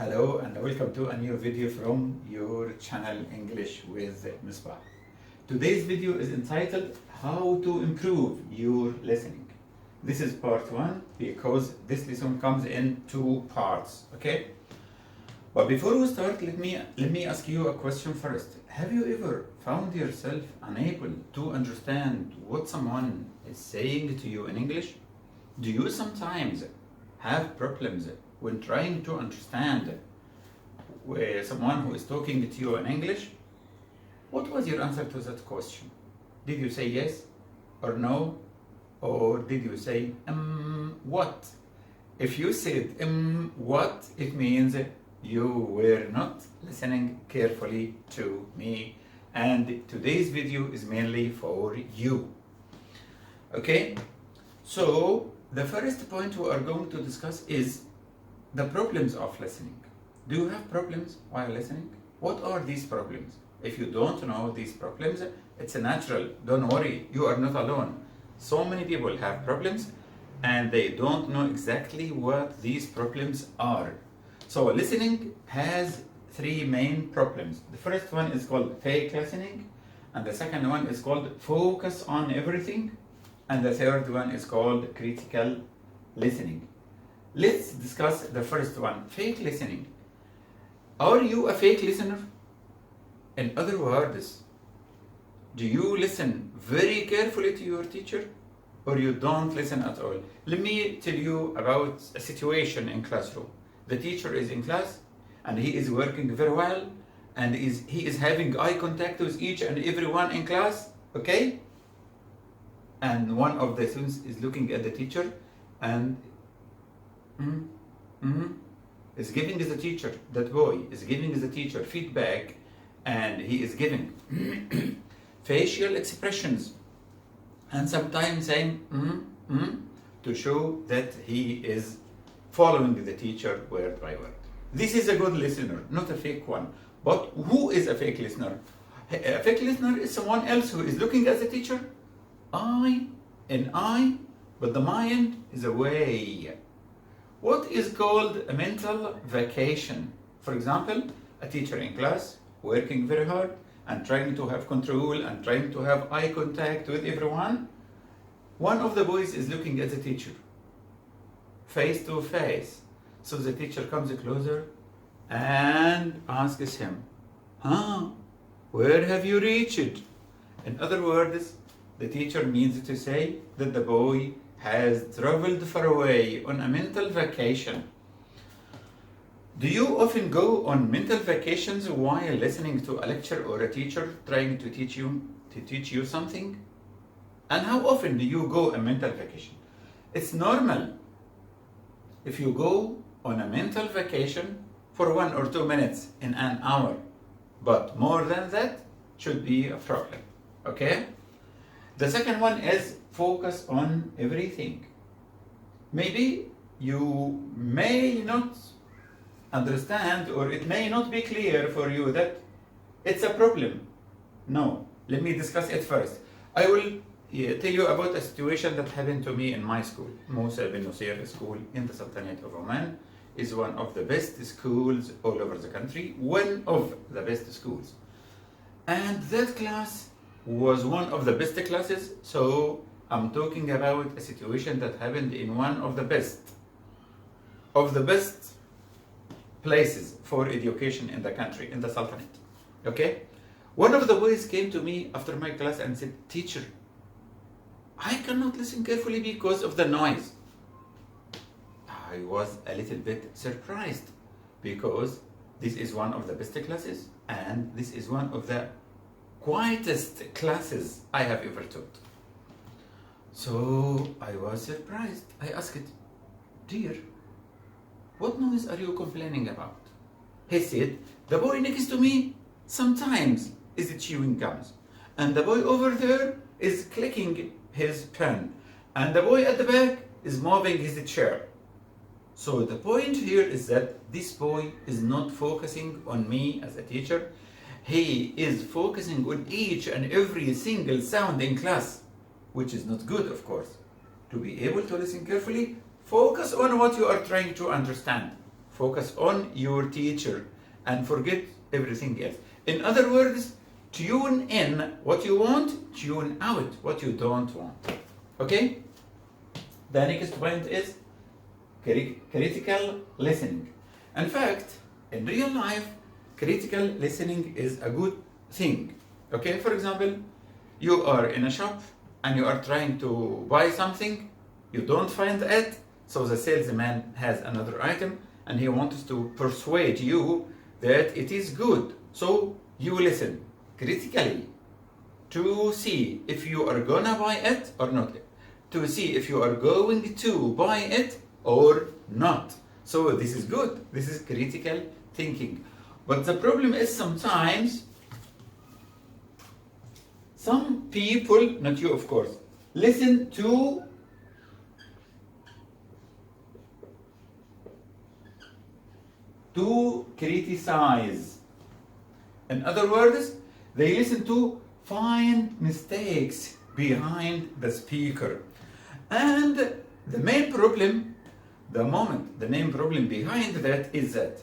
Hello and welcome to a new video from your channel English with Misbah. Today's video is entitled How to Improve Your Listening. This is part 1 because this lesson comes in 2 parts, okay? But before we start, let me ask you a question first. Have you ever found yourself unable to understand what someone is saying to you in English? Do you sometimes have problems when trying to understand someone who is talking to you in English? What was your answer to that question? Did you say yes or no? Or did you say, what? If you said, what, it means you were not listening carefully to me. And today's video is mainly for you. Okay? So, the first point we are going to discuss is the problems of listening. Do you have problems while listening? What are these problems? If you don't know these problems, it's natural. Don't worry, you are not alone. So many people have problems and they don't know exactly what these problems are. So listening has 3 main problems. The first one is called fake listening, and the second one is called focus on everything, and the third one is called critical listening. Let's discuss the first one, fake listening. Are you a fake listener? In other words, do you listen very carefully to your teacher or you don't listen at all? Let me tell you about a situation in classroom. The teacher is in class and he is working very well and he is having eye contact with each and everyone in class, okay? And one of the students is looking at the teacher and is giving the teacher, that boy is giving the teacher feedback, and he is giving facial expressions and sometimes saying to show that he is following the teacher word by word. This is a good listener, not a fake one. But who is a fake listener? A fake listener is someone else who is looking at the teacher, eye and eye, but the mind is away. What is called a mental vacation? For example, a teacher in class working very hard and trying to have control and trying to have eye contact with everyone. One of the boys is looking at the teacher face to face. So the teacher comes closer and asks him, where have you reached? In other words, the teacher means to say that the boy has traveled far away on a mental vacation. Do you often go on mental vacations while listening to a lecture or a teacher trying to teach you something? And how often do you go on mental vacation? It's normal if you go on a mental vacation for 1 or 2 minutes in an hour, but more than that should be a problem, okay? The second one is focus on everything. Maybe you may not understand or it may not be clear for you that it's a problem. No, let me discuss it first. I will tell you about a situation that happened to me in my school. Musa bin Nusayr School in the Sultanate of Oman is one of the best schools all over the country, one of the best schools. And that class was one of the best classes, so I'm talking about a situation that happened in one of the best places for education in the country, in the Sultanate. Okay? One of the boys came to me after my class and said, teacher, I cannot listen carefully because of the noise. I was a little bit surprised because this is one of the best classes and this is one of the quietest classes I have ever taught. So I was surprised. I asked, dear, what noise are you complaining about? He said, the boy next to me sometimes is chewing gums, and the boy over there is clicking his pen, and the boy at the back is moving his chair. So the point here is that this boy is not focusing on me as a teacher. He is focusing on each and every single sound in class, which is not good, of course. To be able to listen carefully, focus on what you are trying to understand. Focus on your teacher and forget everything else. In other words, tune in what you want, tune out what you don't want. Okay? The next point is critical listening. In fact, in real life, critical listening is a good thing. Okay? For example, you are in a shop and you are trying to buy something, you don't find it, so the salesman has another item and he wants to persuade you that it is good. So you listen critically to see if you are gonna buy it or not, to see if you are going to buy it or not. So this is good. This is critical thinking. But the problem is sometimes some people, not you of course, listen to criticize. In other words, they listen to find mistakes behind the speaker. And the main problem behind that is that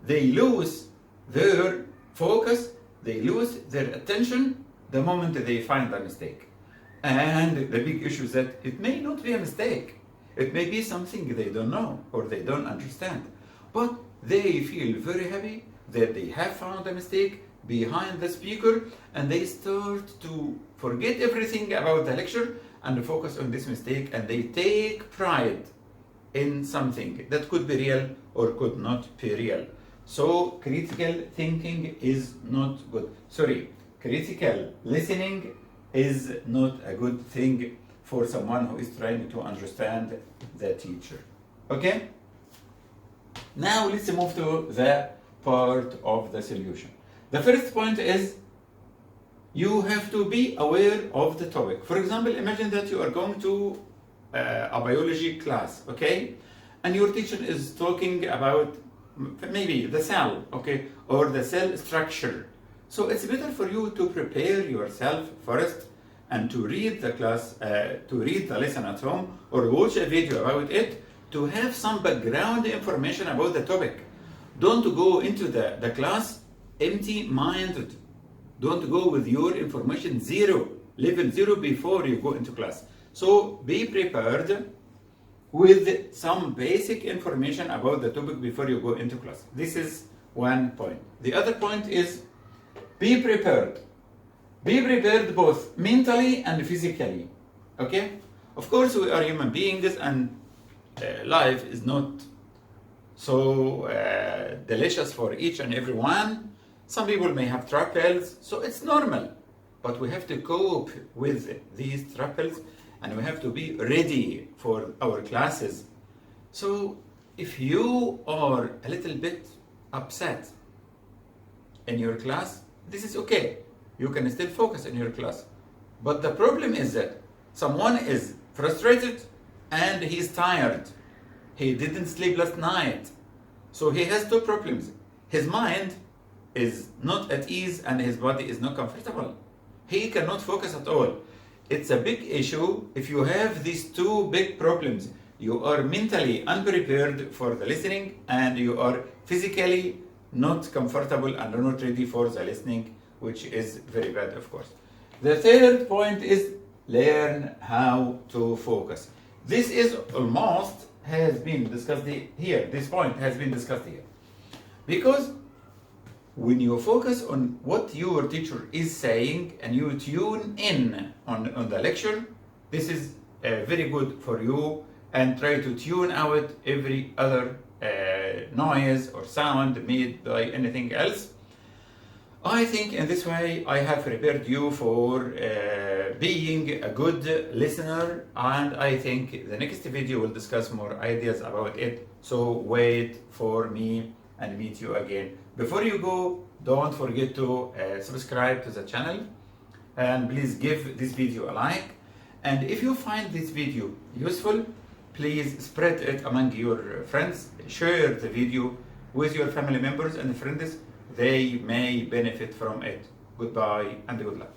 they lose their focus, they lose their attention the moment they find a mistake. And the big issue is that it may not be a mistake. It may be something they don't know or they don't understand. But they feel very happy that they have found a mistake behind the speaker, and they start to forget everything about the lecture and focus on this mistake, and they take pride in something that could be real or could not be real. So critical thinking is not good. Critical listening is not a good thing for someone who is trying to understand the teacher. Okay? Now let's move to the part of the solution. The first point is you have to be aware of the topic. For example, imagine that you are going to a biology class, okay? And your teacher is talking about maybe the cell, okay? Or the cell structure. So it's better for you to prepare yourself first and to read the class, to read the lesson at home or watch a video about it to have some background information about the topic. Don't go into the class empty-minded. Don't go with your information level zero before you go into class. So be prepared with some basic information about the topic before you go into class. This is one point. The other point is be prepared. Be prepared both mentally and physically. Okay? Of course, we are human beings and life is not so delicious for each and every one. Some people may have troubles, so it's normal. But we have to cope with these troubles and we have to be ready for our classes. So if you are a little bit upset in your class, this is okay. You can still focus in your class. But the problem is that someone is frustrated and he's tired. He didn't sleep last night. So he has two problems. His mind is not at ease and his body is not comfortable. He cannot focus at all. It's a big issue if you have these two big problems. You are mentally unprepared for the listening and you are physically not comfortable and not ready for the listening, which is very bad, of course. The third point is learn how to focus. This is almost has been discussed here. This point has been discussed here. Because when you focus on what your teacher is saying and you tune in on the lecture, this is very good for you, and try to tune out every other noise or sound made by anything else. I think in this way I have prepared you for being a good listener, and I think the next video will discuss more ideas about it. So wait for me and meet you again. Before you go, don't forget to subscribe to the channel and please give this video a like. And if you find this video useful, please spread it among your friends. Share the video with your family members and friends. They may benefit from it. Goodbye and good luck.